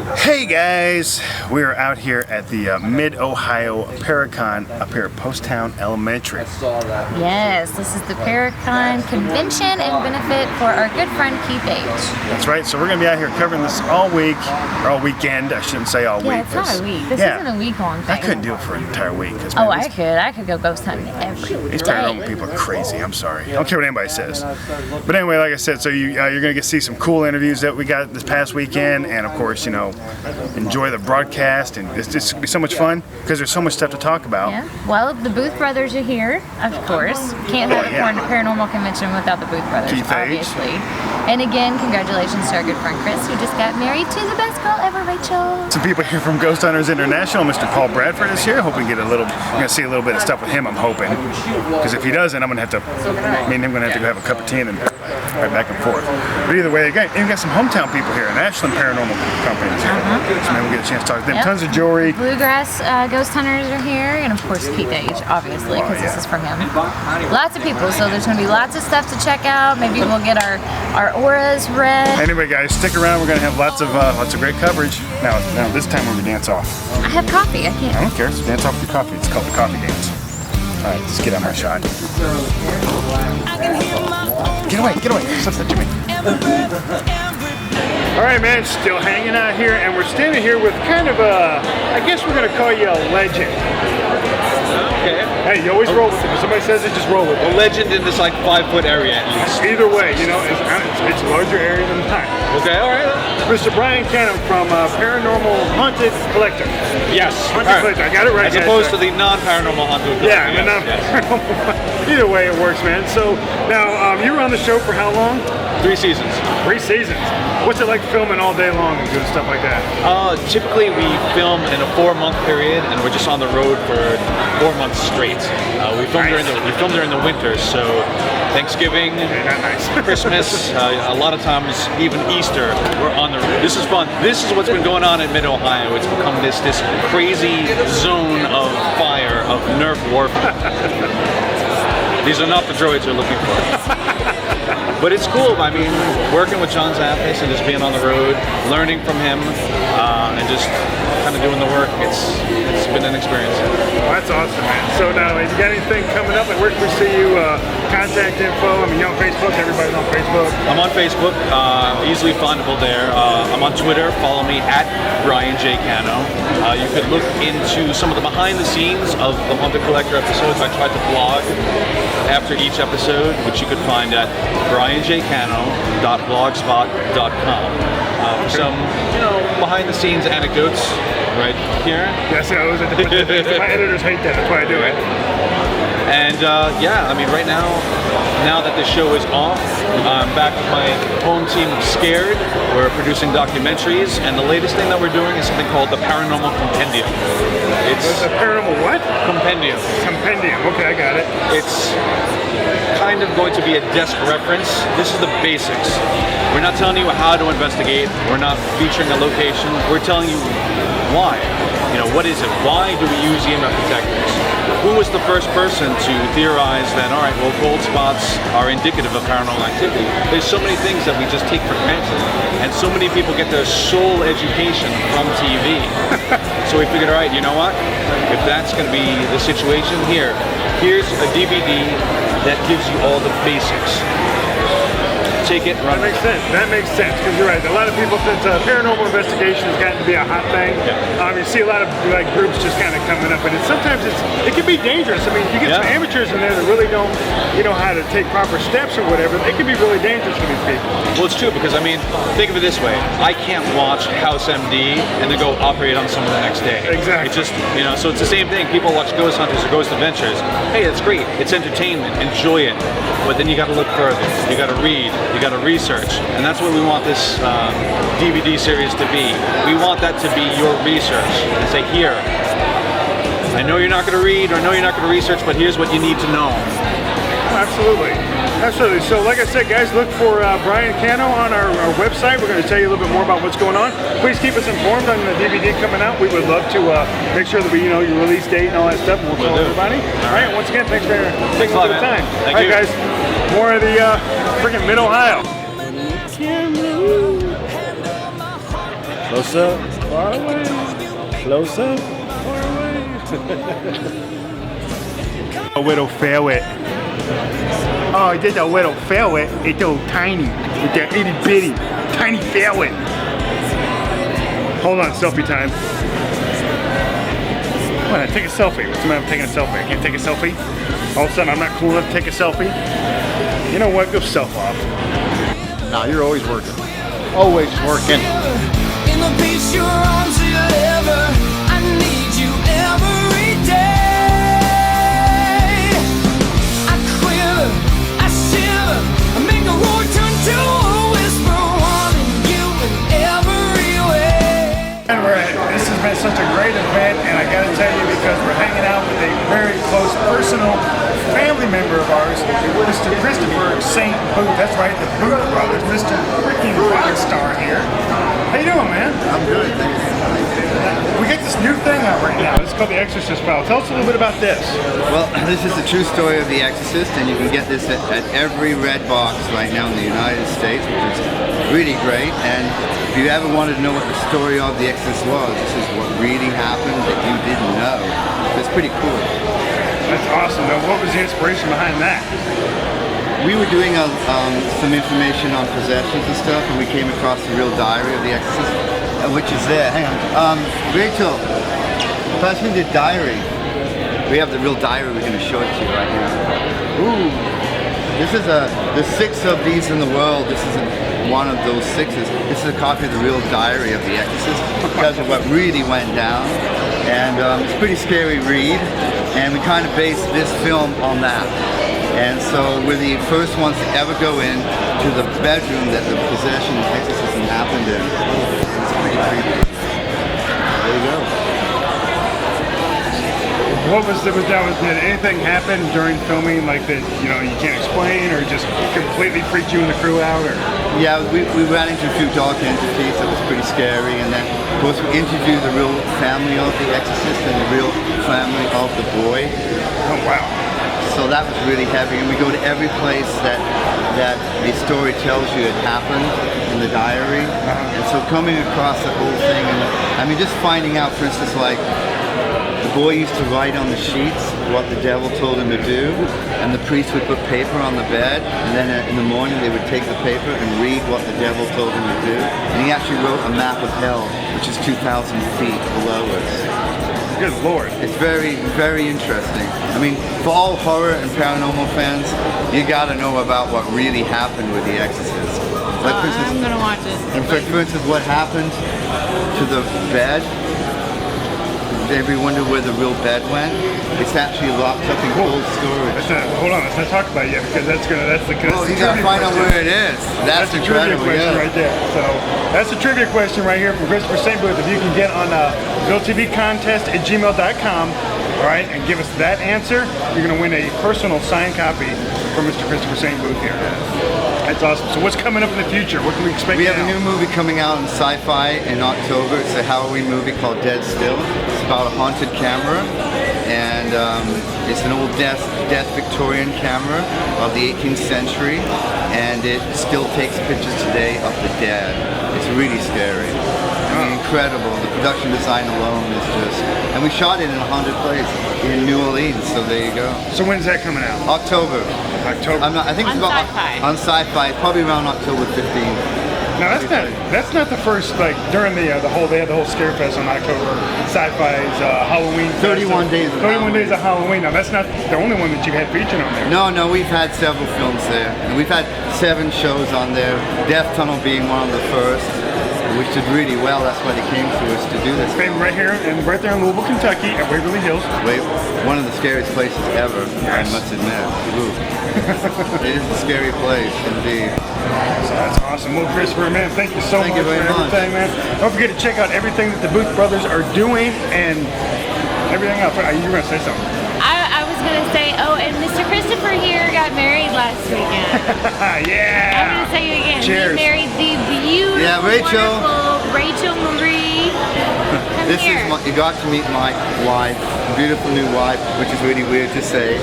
Hey guys, we are out here at the Mid-Ohio Paracon up here at Poasttown Elementary. Yes, this is the Paracon convention and benefit for our good friend Keith H. That's right, so we're going to be out here covering this all week, or all weekend, I shouldn't say all week. Yeah, it's not a week. This isn't a week-long thing. I couldn't do it for an entire week. Oh, I could. I could go ghost hunting every day. These paranormal people are crazy, I'm sorry. I don't care what anybody says. But anyway, like I said, so you're going to get to see some cool interviews that we got this past weekend, and of course, you know, enjoy the broadcast, and it's just going to be so much fun because there's so much stuff to talk about. Yeah. Well, the Booth brothers are here, of course. Can't have a paranormal convention without the Booth brothers, Keith obviously. And again, congratulations to our good friend Chris, who just got married to the best girl ever, Rachel. Some people here from Ghost Hunters International. Mr. Paul Bradford is here. Hoping to get a little. We're going to see a little bit of stuff with him. I'm hoping, because if he doesn't, I'm going to have to. Me and him going to have to go have a cup of tea and then right back and forth. But either way, again, you got some hometown people here. An Ashland Paranormal Company is here. So maybe we'll get a chance to talk to them. Tons of jewelry. Bluegrass Ghost Hunters are here, and of course Keith H, obviously, because this is from him. Lots of people, so there's going to be lots of stuff to check out. Maybe we'll get our auras read. Anyway, guys, stick around. We're going to have lots of great coverage. Now this time we're going to dance off. I have coffee. I can't. I don't care. So dance off with your coffee. It's called the coffee dance. All right, let's get on our shot. Get away, get away. Stop that, Jimmy. All right, man, still hanging out here, and we're standing here with kind of a, I guess we're going to call you a legend. Okay. Hey, you always roll with it. If somebody says it, just roll with it. A legend in this like 5-foot area at least. Either way, you know, it's a larger area than mine. Okay, all right. Mr. Brian Cano from Paranormal Haunted Collector. Yes. Haunted Collector, I got it right. As opposed to the non-paranormal haunted collector. Yeah, the non-paranormal. Either way, it works, man. So now, you were on the show for how long? 3 seasons. 3 seasons. What's it like filming all day long and doing stuff like that? Typically we film in a 4-month period, and we're just on the road for 4 months straight. We film during the winter, so Thanksgiving, Christmas, a lot of times even Easter, we're on the road. This is fun. This is what's been going on in Mid-Ohio. It's become this crazy zone of fire, of Nerf warfare. These are not the droids you're looking for. But it's cool. I mean, working with John Zappis and just being on the road, learning from him, and just kind of doing the work. It's been an experience. Well, that's awesome, man. So now, if you got anything coming up, and where can we see you? Contact info. I mean, you're on Facebook. Everybody's on Facebook. I'm on Facebook. Easily findable there. I'm on Twitter. Follow me at Brian J. Cano. You could look into some of the behind the scenes of the Haunted Collector episodes. I tried to blog after each episode, which you could find at brianjcano.blogspot.com. Some, behind the scenes anecdotes right here. Yes, I was at the my editors hate that. That's why I do it. And yeah, I mean, right now that the show is off, I'm back with my home team of Scared. We're producing documentaries, and the latest thing that we're doing is something called the Paranormal Compendium. It's a paranormal what? Compendium. Compendium. Okay, I got it. It's kind of going to be a desk reference. This is the basics. We're not telling you how to investigate. We're not featuring a location. We're telling you why. What is it? Why do we use EMF detectors? Who was the first person to theorize that, all right, well, cold spots are indicative of paranormal activity? There's so many things that we just take for granted, and so many people get their sole education from TV. So we figured, all right, you know what? If that's going to be the situation, here's a DVD that gives you all the basics. Take it, run. That makes sense, because you're right. A lot of people, since paranormal investigation has gotten to be a hot thing, you see a lot of groups just kind of coming up, and sometimes it can be dangerous. I mean, you get some amateurs in there that really don't, how to take proper steps or whatever. It can be really dangerous for these people. Well, it's true, because I mean, think of it this way: I can't watch House MD and then go operate on someone the next day. Exactly. It's just, so it's the same thing. People watch Ghost Hunters or Ghost Adventures. Hey, it's great. It's entertainment. Enjoy it. But then you got to look further. You got to read. You got to research, and that's what we want this DVD series to be. We want that to be your research. And say, here, I know you're not going to read, or know you're not going to research, but here's what you need to know. Absolutely. Absolutely. So like I said, guys, look for Brian Cano on our website. We're going to tell you a little bit more about what's going on. Please keep us informed on the DVD coming out. We would love to make sure that we, your release date and all that stuff, and we'll tell everybody. All right. Once again, thanks for taking the time. Thank you. All right, guys. More of the freaking Mid-Ohio. Close up, far away. Close up, far away. A little fairway. Oh, just a little fairway. It's so tiny. With that itty bitty, tiny fairway. Hold on, selfie time. Come on, take a selfie. What's the matter with taking a selfie? I can't take a selfie? All of a sudden, I'm not cool enough to take a selfie? You know what? Go self off. Nah, you're always working. Always working. In the beach, your arms deliver. I need you every day. I quiver, I shiver, I make the roar turn to a whisper, wanting you in every way. And this has been such a great event, and I gotta tell you, because we're hanging out with a very close personal family member of ours, Mr. Christopher St. Booth. That's right, the Booth brothers, Mr. freaking rock star here. How you doing, man? I'm good, thank you. We got this new thing out right now. It's called the Exorcist File. Tell us a little bit about this. Well, this is the true story of The Exorcist, and you can get this at every red box right now in the United States, which is really great. And if you ever wanted to know what the story of The Exorcist was, this is what really happened that you didn't know. It's pretty cool. That's awesome. Now, what was the inspiration behind that? We were doing some information on possessions and stuff, and we came across the real diary of The Exorcist, which is there. Hang on. Rachel, pass me the diary. We have the real diary. We're going to show it to you right now. Ooh. This is there's 6 of these in the world. This is one of those 6s. This is a copy of the real diary of The Exorcist because of what really went down. And it's a pretty scary read. And we kind of based this film on that. And so we're the first ones to ever go in to the bedroom that the possession and exorcism happened in. It's pretty creepy. There you go. What was did anything happen during filming like that, you know, you can't explain, or just completely freaked you and the crew out? Or Yeah, we ran into a few dark entities that was pretty scary, and then of course we interviewed the real family of the exorcist and the real family of the boy. oh wow. So that was really heavy, and we go to every place that the story tells you it happened in the diary. And so coming across the whole thing, and I mean, just finding out, for instance, like the boy used to write on the sheets what the devil told him to do, and the priest would put paper on the bed, and then in the morning they would take the paper and read what the devil told him to do. And he actually wrote a map of hell, which is 2,000 feet below us. Good Lord. It's very, very interesting. I mean, for all horror and paranormal fans, you gotta know about what really happened with The Exorcist. Like, for instance, I'm gonna watch it. and for instance, what happened to the bed? Everybody wonder where the real bed went? It's actually locked up in cold storage. Hold on, let's not talk about it yet, because that's the Oh, you gotta find out where it is. That's the trivia incredible, question yeah. right there. So that's the trivia question right here from Christopher St. Booth. If you can get on VilleTVcontest@gmail.com, all right, and give us that answer, you're gonna win a personal signed copy from Mr. Christopher St. Booth here. That's awesome. So what's coming up in the future? What can we expect We have now? a new movie coming out in Sci-Fi in October. It's a Halloween movie called Dead Still. It's about a haunted camera, and it's an old death Victorian camera of the 18th century, and it still takes pictures today of the dead. It's really scary. I mean, incredible. The production design alone is just... And we shot it in a haunted place in New Orleans, so there you go. So when's that coming out? October. October. I think it's On about Sci-Fi. on Sci-Fi. It's probably around October 15th. Now that's not the first, like during they had the whole Scare Fest on October. Sci-Fi's Halloween. 31 days of 31 days of Halloween. Now that's not the only one that you had featured on there. No, we've had several films there. And we've had 7 shows on there. Death Tunnel being one of the first, which did really well. That's why they came to us to do this. Film right here in Louisville, Kentucky, at Waverly Hills. Wait, one of the scariest places ever, I Yes. must admit. Ooh. It is a scary place, indeed. So that's awesome. Well, Christopher, man, thank you so Thank much you very for much. everything, man. Don't forget to check out everything that the Booth brothers are doing and everything else. You were gonna say something? I was gonna say, oh, and Mr. Christopher here got married last weekend. Yeah. I'm gonna say it again. Cheers. He married the beautiful, Yeah, Rachel. wonderful Rachel Marie. Come This here. is you got to meet my wife, beautiful new wife, which is really weird to say.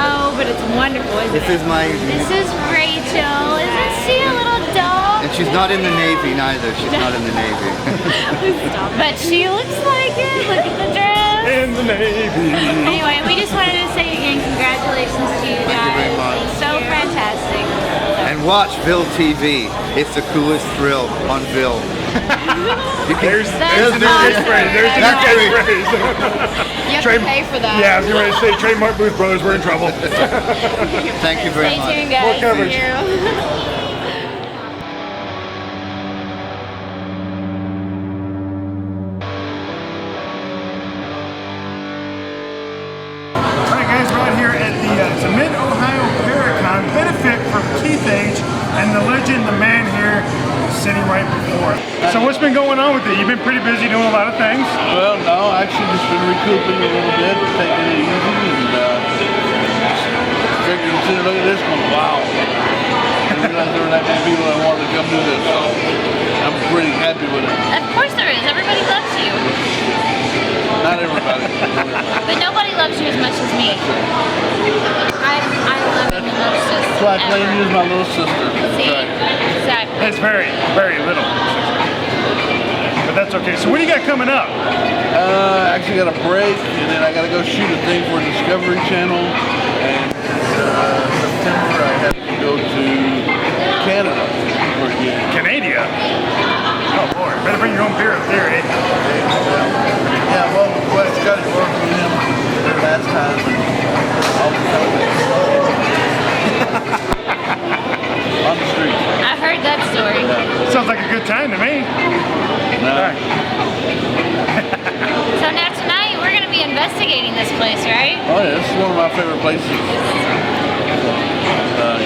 Oh, but it's wonderful, isn't This it? is my... This is Rachel. Isn't she a little doll? And she's not in the Navy neither. She's not in the Navy. But she looks like it. Look at the dress. In the Navy. Anyway, we just wanted to say again, congratulations to you guys. Thank you very much. It's so fantastic. And watch VilleTV. It's the coolest thrill on Ville. There's the That's new awesome. catchphrase. There's the new That's great. catchphrase. You have Trade- to pay for that. Yeah, I was going to say trademark Booth Brothers. We're in trouble. Thank you very Stay much. tuned, guys. More coverage. See you. Alright guys, we're out here at the Mid-Ohio Paracon benefit from Keith H and the legend, the man here, sitting right before us. So what's been going on with you? You've been pretty busy doing a lot of things. Well, no, actually just been recouping a little bit, taking it easy, and figuring, sitting look at this one, wow. I didn't realize there were that many people that wanted to come do this, so I'm pretty happy with it. Of course there is. Everybody loves you. Not everybody. But nobody loves you as much as me. I love you the most. That's why I claim you as my little sister. That's See? right. Exactly. It's very, very little. But that's okay. So what do you got coming up? I actually got a break, and then I got to go shoot a thing for Discovery Channel, and September I have to go to Canada for a gig. Canada? Oh Lord, better bring your own beer up there, eh? Yeah, well, West got it work with him their last time, and I'll be on the street. I heard that story. Sounds like a good time to me. No. All right. So now tonight we're going to be investigating this place, right? Oh yeah, this is one of my favorite places.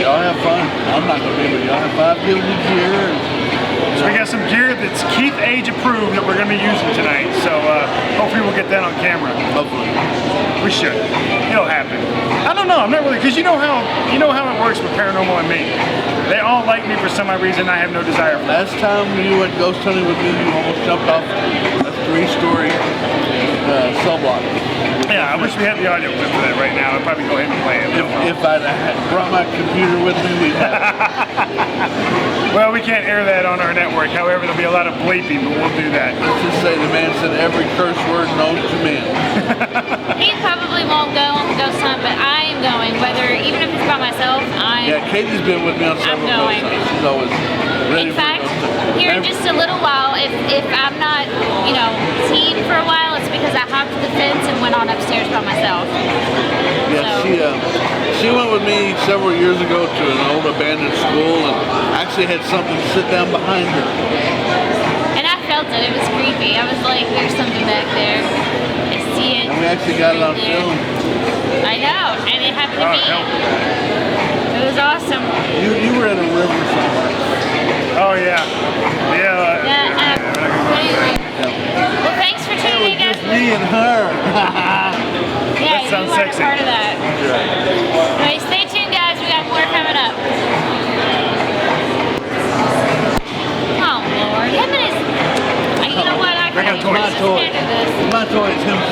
Y'all have fun. I'm not gonna be, but y'all have fun. Give me gear. So we got some gear that's Keith Age approved that we're going to be using tonight. So hopefully we'll get that on camera. Hopefully. We should. It'll happen. I don't know. I'm not really, because you know how it works with paranormal and me. They all like me for some odd reason. I have no desire for it. Last time you went ghost hunting with me, you almost jumped off a 3-story cell block. Yeah, I wish we had the audio clip for that right now. I'd probably go ahead and play it. If I'd had brought my computer with me, we'd have it. Well, we can't air that on our network. However, there'll be a lot of bleeping, but we'll do that. Let's just say the man said every curse word known to man. He probably won't go on the ghost hunt, but I am going. Whether, even if it's by myself, Yeah, Katie's been with me on several going. ghost hunts. She's always ready In for fact, ghost hunts. here in just a little while, if I'm not, seen for a while, it's because I hopped the fence and went on upstairs by myself. Yeah, she went with me several years ago to an old abandoned school and actually had something sit down behind her. And I felt it. It was creepy. I was like, there's something back there. I see it. And we actually got it on Right there. film. I know. And it happened to me. hell. It was awesome. You were in a river somewhere. Oh, yeah. Yeah. But anyway. Well, thanks for tuning in, guys. Just me and her. Yeah, you sounds weren't sexy. a part of that. Anyway, stay tuned, guys. We got more coming up. Oh, Lord. Him and his... You know what? I Bring can't out toys. just handle this. My toy is him